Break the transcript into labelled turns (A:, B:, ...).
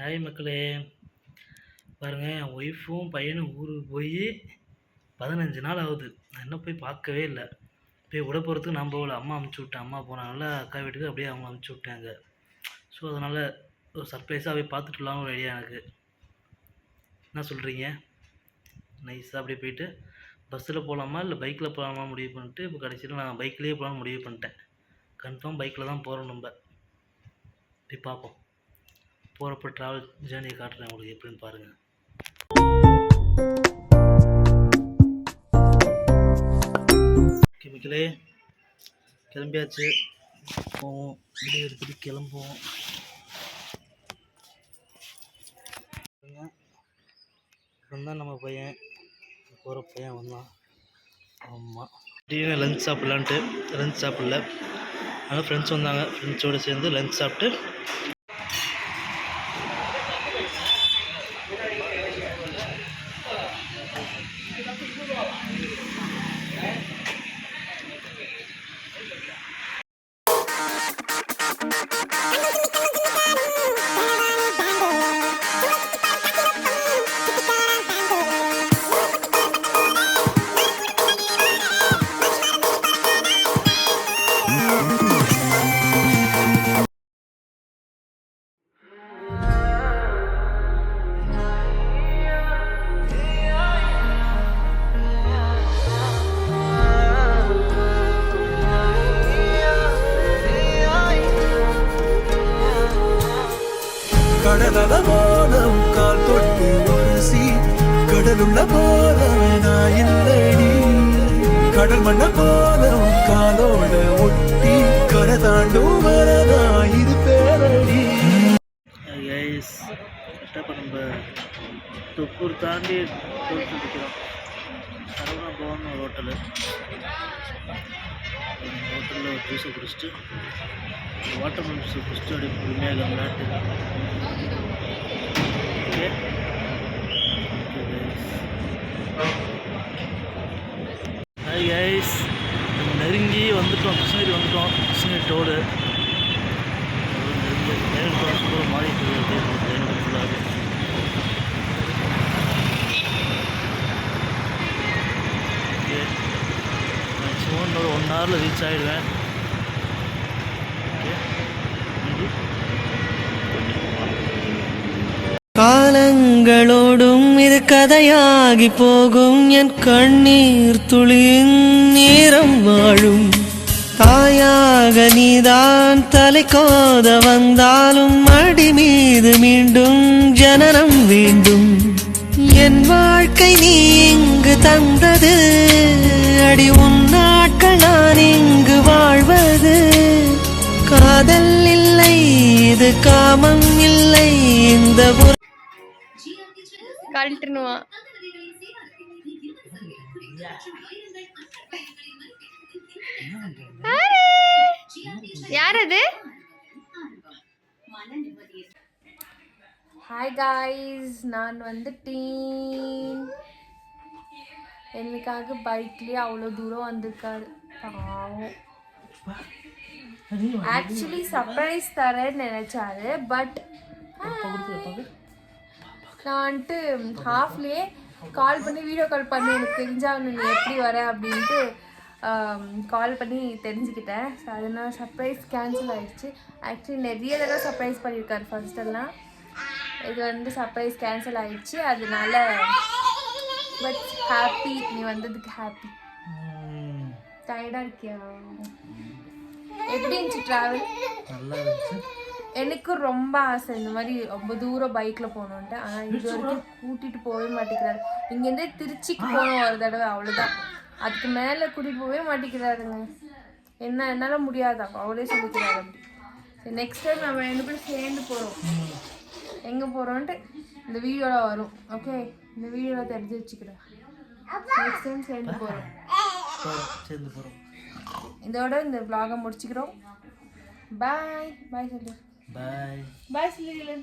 A: Hi மக்களே, பாருங்கள் என் ஒய்ஃபும் பையனும் ஊருக்கு போய் 15 நாள் ஆகுது. நான் இன்னும் போய் பார்க்கவே இல்லை. போய் விட போகிறதுக்கு நான் போகல, அம்மா அமுச்சு விட்டேன். அம்மா போனால அக்கா வீட்டுக்கு அப்படியே அவங்க அமுச்சு விட்டாங்க. ஸோ அதனால் ஒரு சர்ப்ரைஸாக போய் பார்த்துட்டுலாம்னு ஒரு ஐடியா எனக்கு. என்ன சொல்கிறீங்க? நைஸாக அப்படியே போயிட்டு பஸ்ஸில் போகலாமா இல்லை பைக்கில் போகலாமா முடிவு பண்ணிட்டு, இப்போ கடைசியில் நான் பைக்லேயே போகலான்னு முடிவு பண்ணிட்டேன். கன்ஃபார்ம் பைக்கில் தான் போகிறோம். நம்ம போய் பார்ப்போம். போகிறப்ப ட்ராவல் ஜேர்னியை காட்டுறேன் உங்களுக்கு எப்படின்னு பாருங்கள். கெமிக்கலே கிளம்பியாச்சு, போவோம். வீடியோ எடுத்துட்டு கிளம்புவோம். வந்தான் நம்ம பையன், போகிற பையன் வந்தான். ஆமாம், திடீர்னு லஞ்ச் சாப்பிட்லான்ட்டு லஞ்ச் சாப்பிடல. அதனால் ஃப்ரெண்ட்ஸ் வந்தாங்க, ஃப்ரெண்ட்ஸோடு சேர்ந்து லஞ்ச் சாப்பிட்டு
B: கடலல போலம் கால் தொட்டு உரசி கடலுள்ள போலம் நான் இல்லடி கடல் மண்ண போலம் காலோட ஒட்டி கரை தாண்டும் வரதா இது பேரடி.
A: இப்போ நம்ம தொப்பூர் தாண்டி இருக்கிறோம். சரவணா பவன் ஒரு ஹோட்டலில் ஒரு ஜூஸை குடிச்சிட்டு வாட்டர் மெலன் ஜூஸை குடிச்சிட்டு அப்படியே பொறுமையாக விளையாட்டு. ஓகே, ஹாய் கைஸ், நம்ம நெருங்கி வந்துட்டோம். கிருஷ்ணகிரி வந்துட்டோம். கிருஷ்ணகிரி டோடு நெருங்கி மாறி ஃபுல்லாகவே. ஓகே, மேக்ஸிமம் இன்னொரு 1 ஹவரில் ரீச் ஆகிடுவேன்.
C: காலங்களோடும் இது கதையாகி போகும். என் கண்ணீர் துளியின் நேரம் வாழும். தாயாக நீதான் தலை கோத வந்தாலும் அடி மீது மீண்டும் ஜனனம் வேண்டும். என் வாழ்க்கை நீ இங்கு தந்தது, அடி உன் நாட்கள் நான் இங்கு வாழ்வது. காதல் இல்லை, இது காமம் இல்லை. இந்த
D: கழட்டுனுவா யார் அது? ஹாய் காய்ஸ், நான் வந்துட்டேன். எனக்காக பைக்லேயே அவ்வளோ தூரம் வந்திருக்காரு பாவம். ஆக்சுவலி சர்ப்ரைஸ் தரேன்னு நினச்சாரு. பட் நான் வந்துட்டு ஹாஃப்லேயே கால் பண்ணி வீடியோ கால் பண்ணி எனக்கு தெரிஞ்சாகணும் நீ எப்படி வர அப்படின்ட்டு கால் பண்ணி தெரிஞ்சுக்கிட்டேன். ஸோ அதனால் சர்ப்ரைஸ் கேன்சல் ஆகிடுச்சு. ஆக்சுவலி நிறைய தடவை சர்ப்ரைஸ் பண்ணியிருக்காரு ஃபர்ஸ்டெல்லாம். இது வந்து சர்ப்ரைஸ் கேன்சல் ஆகிடுச்சு. அதனால பட் ஹாப்பி, நீ வந்ததுக்கு ஹாப்பி. டயர்டாக இருக்கியா? எப்படி இருந்துச்சு ட்ராவல்?
A: நல்லா இருந்துச்சு.
D: எனக்கும் ரொம்ப ஆசை இந்த மாதிரி ரொம்ப தூரம் பைக்கில் போகணுன்ட்டு. ஆனால் இது வரைக்கும் கூட்டிகிட்டு போகவே மாட்டேங்கிறாரு. இங்கேருந்தே திருச்சிக்கு போகணும் ஒரு தடவை, அவ்வளோதான். அதுக்கு மேலே கூட்டிகிட்டு போகவே மாட்டேங்கிறாருங்க. என்னால் முடியாதா, அவளே சொல்லிக்கிறாரு அப்படி. சரி, நெக்ஸ்ட் டைம் நம்ம 2 பேரும் சேர்ந்து போகிறோம். எங்கே போகிறோன்ட்டு இந்த வீடியோவில் வரும். ஓகே, இந்த வீடியோவில் தெரிஞ்சு வச்சுக்கிறேன். நெக்ஸ்ட் டைம் சேர்ந்து போகிறோம். இதோட இந்த vlog முடிச்சுக்கிறோம். பாய் பாய் சொல்லு.
A: பாய்
D: பாய் சொல்லு.